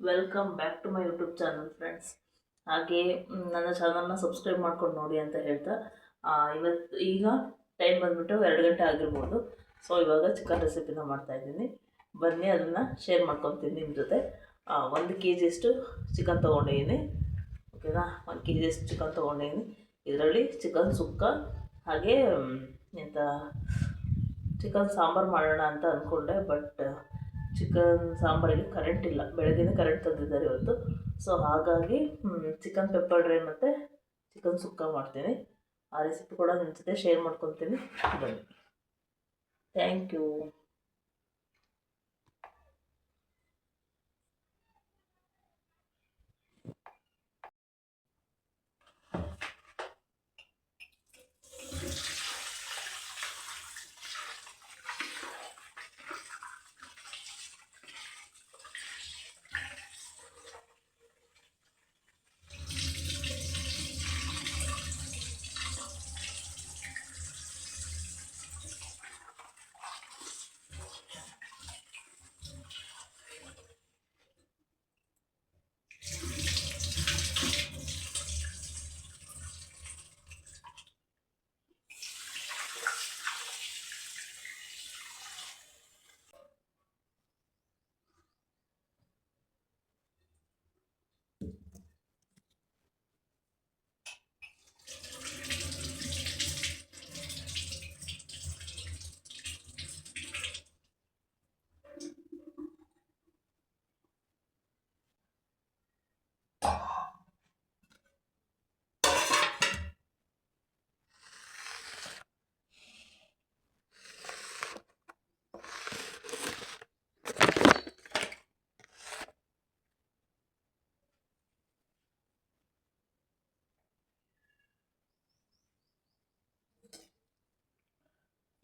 Welcome back to my YouTube channel friends. ಹಾಗೆ ನನ್ನ ಚಾನಲ್ನ ಸಬ್ಸ್ಕ್ರೈಬ್ ಮಾಡ್ಕೊಂಡು ನೋಡಿ ಅಂತ ಹೇಳ್ತಾ ಈಗ ಟೈಮ್ ಬಂದುಬಿಟ್ಟು 2 ಗಂಟೆ ಆಗಿರ್ಬೋದು. ಸೊ ಇವಾಗ ಚಿಕನ್ ರೆಸಿಪಿನ ಮಾಡ್ತಾಯಿದ್ದೀನಿ. ಬನ್ನಿ ಅದನ್ನು ಶೇರ್ ಮಾಡ್ಕೊತೀನಿ ನಿಮ್ಮ ಜೊತೆ. 1 kg ಚಿಕನ್ ತೊಗೊಂಡಿದ್ದೀನಿ. ಓಕೆನಾ, 1 kg ಚಿಕನ್ ತೊಗೊಂಡಿದ್ದೀನಿ. ಇದರಲ್ಲಿ ಚಿಕನ್ ಸುಕ್ಕ ಹಾಗೆ ಎಂಥ ಚಿಕನ್ ಸಾಂಬಾರು ಮಾಡೋಣ ಅಂತ ಅಂದ್ಕೊಂಡೆ. ಬಟ್ ಚಿಕನ್ ಸಾಂಬಾರಿಗೆ ಕರೆಂಟ್ ಇಲ್ಲ. ಬೆಳಗ್ಗೆ ಕರೆಂಟ್ ತಂದಿದ್ದಾರೆ ಇವತ್ತು. ಸೊ ಹಾಗಾಗಿ ಚಿಕನ್ ಪೆಪ್ಪರ್ ಡ್ರೈ ಮತ್ತು ಚಿಕನ್ ಸುಕ್ಕ ಮಾಡ್ತೀನಿ. ಆ ರೆಸಿಪಿ ಕೂಡ ನಿಮ್ಮ ಜೊತೆ ಶೇರ್ ಮಾಡ್ಕೊತೀನಿ. ಬನ್ನಿ. Thank you.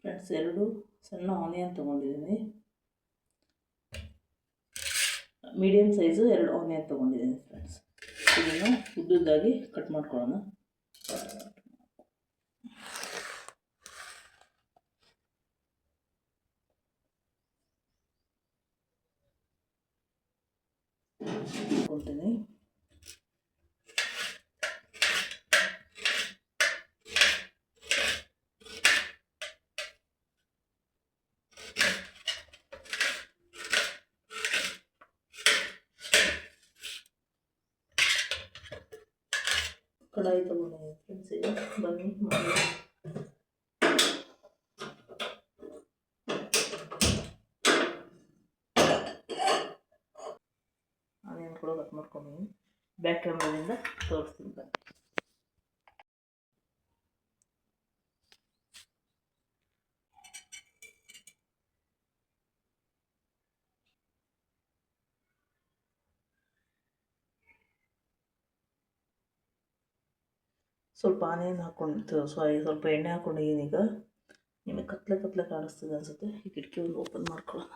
ಫ್ರೆಂಡ್ಸ್, 2 ಸಣ್ಣ ಆನಿಯನ್ ತೊಗೊಂಡಿದ್ದೀನಿ. ಮೀಡಿಯಮ್ ಸೈಜು 2 ಆನಿಯನ್ ತೊಗೊಂಡಿದ್ದೀನಿ ಫ್ರೆಂಡ್ಸ್. ಇದನ್ನು ಉದ್ದುದ್ದಾಗಿ ಕಟ್ ಮಾಡ್ಕೊಳ್ಳೋಣ. ಕೊಡ್ತೀನಿ. ಕಡಾಯಿ ತೊಗೊಂಡಿದ್ದೀನಿ ಫ್ರೆಂಡ್ಸ್. ಈಗ ಬನ್ನಿ ಮಾಡಿ. ಆನಿಯನ್ ಕೂಡ ಕಟ್ ಮಾಡ್ಕೊಂಡಿದ್ದೀನಿ. ಬ್ಯಾಕ್ ಕ್ಯಾಮ್ರಾದಿಂದ ತೋರಿಸ್ತೀನಿ ಬನ್ನಿ. ಸ್ವಲ್ಪ ಆನಿಯನ್ ಸ್ವಲ್ಪ ಎಣ್ಣೆ ಹಾಕ್ಕೊಂಡಿದ್ದೀನಿ. ಈಗ ನಿಮಗೆ ಕತ್ಲೆ ಕಾಣಿಸ್ತಿದೆ ಅನಿಸುತ್ತೆ. ಈ ಕಿಟಕಿ ಒಂದು ಓಪನ್ ಮಾಡ್ಕೊಳ್ಳೋಣ.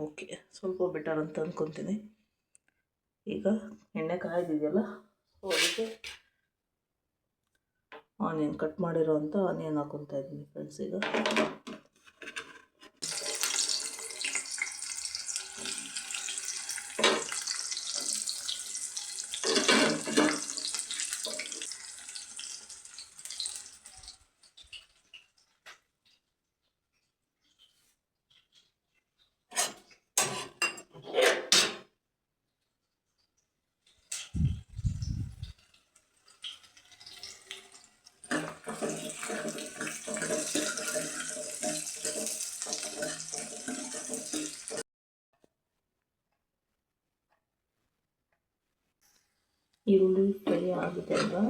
ಓಕೆ, ಸ್ವಲ್ಪ ಬೆಟರ್ ಅಂತ ಅಂದ್ಕೊತೀನಿ. ಈಗ ಎಣ್ಣೆ ಕಾಯ್ದಿದೆಯಲ್ಲ, ಸೊ ಅದಕ್ಕೆ ಆನಿಯನ್ ಕಟ್ ಮಾಡಿರೋವಂಥ ಆನಿಯನ್ ಹಾಕ್ಕೊತಾ ಇದ್ದೀನಿ ಫ್ರೆಂಡ್ಸ್. ಈಗ ಈರುಳ್ಳಿ ಫ್ರೈ ಆಗಿದೆ ಅಲ್ವಾ,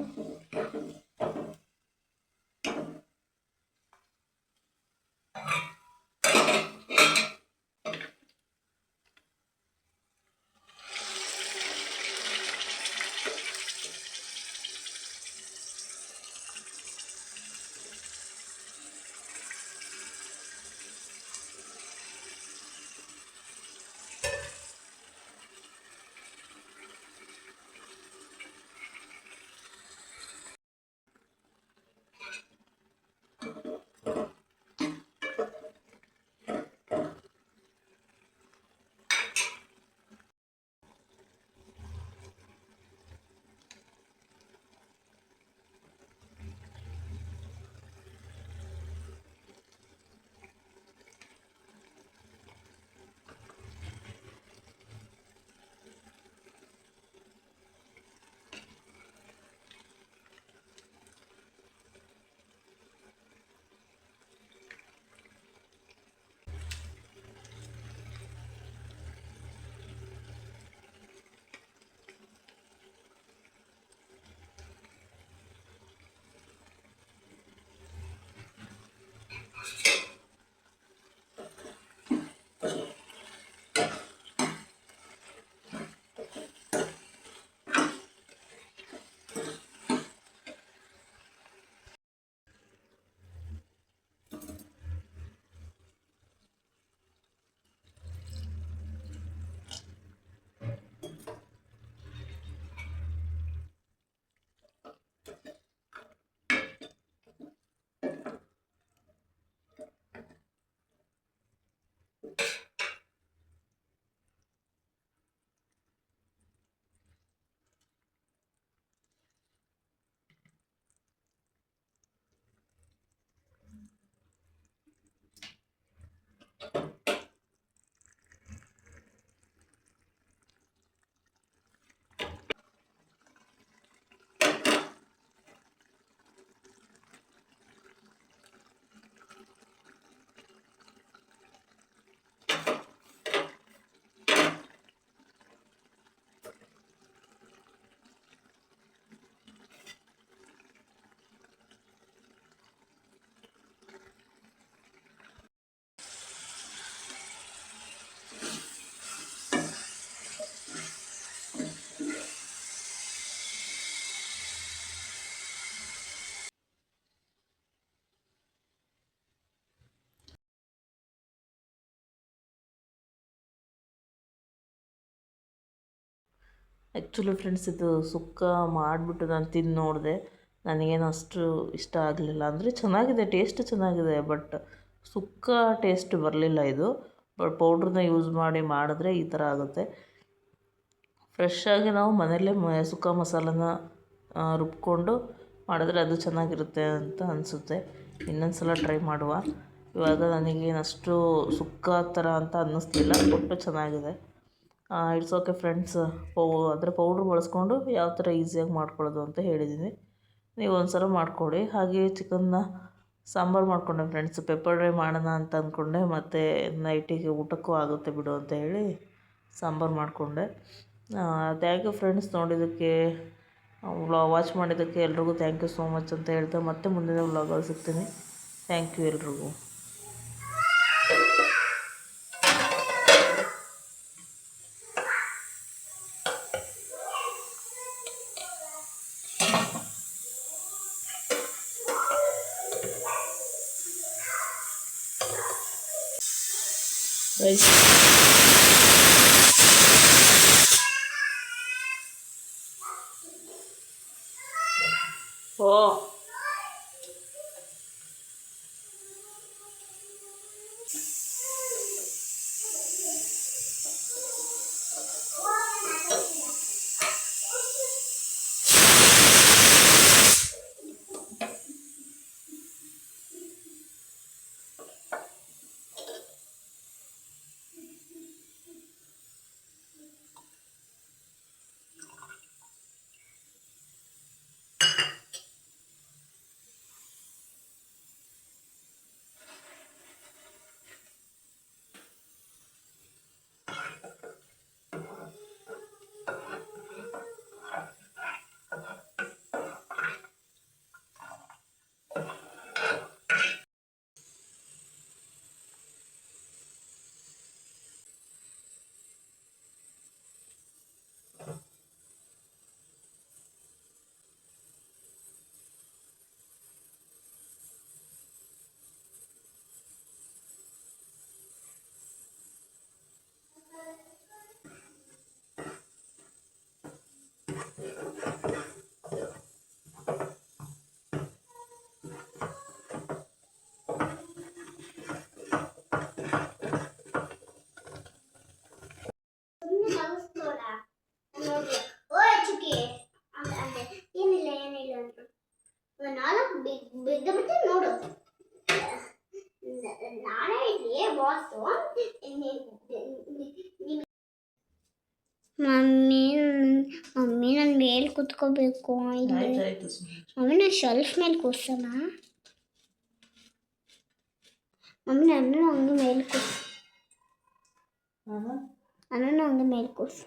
ಆ್ಯಕ್ಚುಲಿ ಫ್ರೆಂಡ್ಸ್, ಇದು ಸುಕ್ಕ ಮಾಡಿಬಿಟ್ಟು ನಾನು ತಿಂದು ನೋಡಿದೆ. ನನಗೇನು ಅಷ್ಟು ಇಷ್ಟ ಆಗಲಿಲ್ಲ. ಅಂದರೆ ಚೆನ್ನಾಗಿದೆ, ಟೇಸ್ಟ್ ಚೆನ್ನಾಗಿದೆ, ಬಟ್ ಸುಕ್ಕ ಟೇಸ್ಟ್ ಬರಲಿಲ್ಲ ಇದು. ಬಟ್ ಪೌಡ್ರನ್ನ ಯೂಸ್ ಮಾಡಿದ್ರೆ ಈ ಥರ ಆಗುತ್ತೆ. ಫ್ರೆಶ್ಶಾಗಿ ನಾವು ಮನೆಯಲ್ಲೇ ಸುಕ್ಕ ಮಸಾಲನ ರುಬ್ಕೊಂಡು ಮಾಡಿದ್ರೆ ಅದು ಚೆನ್ನಾಗಿರುತ್ತೆ ಅಂತ ಅನಿಸುತ್ತೆ. ಇನ್ನೊಂದು ಸಲ ಟ್ರೈ ಮಾಡುವ. ಇವಾಗ ನನಗೇನು ಅಷ್ಟು ಸುಕ್ಕ ಥರ ಅಂತ ಅನ್ನಿಸ್ತಿಲ್ಲ, ಒಟ್ಟು ಚೆನ್ನಾಗಿದೆ. It's okay friends. ಅದರ ಪೌಡ್ರ್ ಬಳಸ್ಕೊಂಡು ಯಾವ ಥರ ಈಸಿಯಾಗಿ ಮಾಡ್ಕೊಳ್ಳೋದು ಅಂತ ಹೇಳಿದ್ದೀನಿ. ನೀವು ಒಂದು ಸಲ ಮಾಡಿಕೊಡಿ. ಹಾಗೆ ಚಿಕನ್ನ ಸಾಂಬಾರು ಮಾಡಿಕೊಂಡೆ ಫ್ರೆಂಡ್ಸ್. ಪೆಪ್ಪರ್ ಡ್ರೈ ಮಾಡೋಣ ಅಂತ ಅಂದ್ಕೊಂಡೆ, ಮತ್ತು ನೈಟಿಗೆ ಊಟಕ್ಕೂ ಆಗುತ್ತೆ ಬಿಡು ಅಂತ ಹೇಳಿ ಸಾಂಬಾರು ಮಾಡಿಕೊಂಡೆ. ಥ್ಯಾಂಕ್ ಯು ಫ್ರೆಂಡ್ಸ್ ನೋಡಿದ್ದಕ್ಕೆ, ವಾಚ್ ಮಾಡಿದ್ದಕ್ಕೆ ಎಲ್ರಿಗೂ ಥ್ಯಾಂಕ್ ಯು ಸೋ ಮಚ್ ಅಂತ ಹೇಳ್ತಾ ಮತ್ತೆ ಮುಂದಿನ ವ್ಲಾಗಲ್ಲಿ ಸಿಗ್ತೀನಿ. ಥ್ಯಾಂಕ್ ಯು ಎಲ್ರಿಗೂ. ರೈಸ್ ಓ ನೋಡು, ನಾನೇ ಇಲ್ಲಿ ಬಾಸು. ಮಮ್ಮಿ ಮಮ್ಮಿ ನಾನು ಮೇಲೆ ಕೂತ್ಕೋಬೇಕು. ಮಮ್ಮಿ ನಾನು ಶೆಲ್ಫ್ ಮೇಲೆ ಕೂರ್ಸೋಣ. ಮಮ್ಮಿ ನನ್ನ ಹಂಗೆ ಮೇಲೆ ಕೂರ್ಸು. ನನ್ನನ್ನು ಹಂಗೆ ಮೇಲೆ ಕೂರ್ಸು.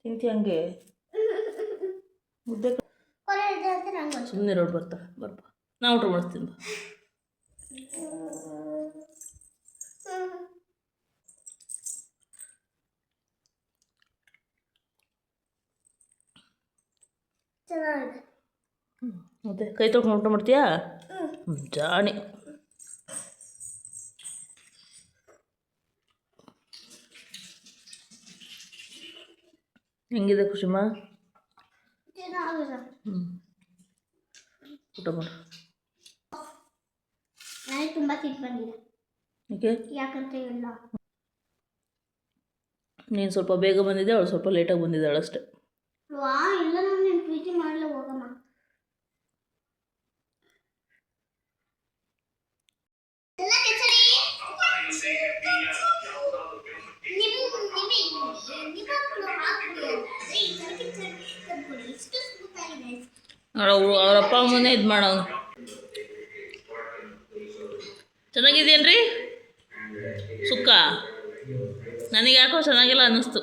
ತಿಂತಿ ಹಂಗೆ ಮುದ್ದೆ ಸುಮ್ಮನೆ ರೋಡ್ ಬರ್ಪ ನಾ ಊಟ ಮಾಡಿಸ್ತೀನಿ. ಮತ್ತೆ ಕೈ ತೊಳ್ಕೊಂಡು ಊಟ ಮಾಡ್ತೀಯಾ? ಜಾಣಿ. ಹೆಂಗಿದೆ ಖುಷಿಮಾ? ಊಟ ಮಾಡು. ಸಿಟ್ಟು ಬಂದಿದೆ. ಓಕೆ, ಯಾಕಂತ ಇಲ್ಲ. ನೀನು ಸ್ವಲ್ಪ ಬೇಗ ಬಂದಿದ್ದೆ, ಅವಳು ಸ್ವಲ್ಪ ಲೇಟಾಗಿ ಬಂದಿದ್ದಾಳೆ ಅಷ್ಟೇ. ವಾ ಇಲ್ಲ, ನಾನು ನಿನ್ನ ಪ್ರೀತಿ ಮಾಡಲು ಹೋಗಮ್ಮ. ಅವ್ರ ಅಪ್ಪ ಅಮ್ಮನೇ ಇದು ಮಾಡೋನು. ಚೆನ್ನಾಗಿದೇನ್ರಿ ಸುಕ್ಕ? ನನಗೆ ಯಾಕೋ ಚೆನ್ನಾಗಿಲ್ಲ ಅನ್ನಿಸ್ತು.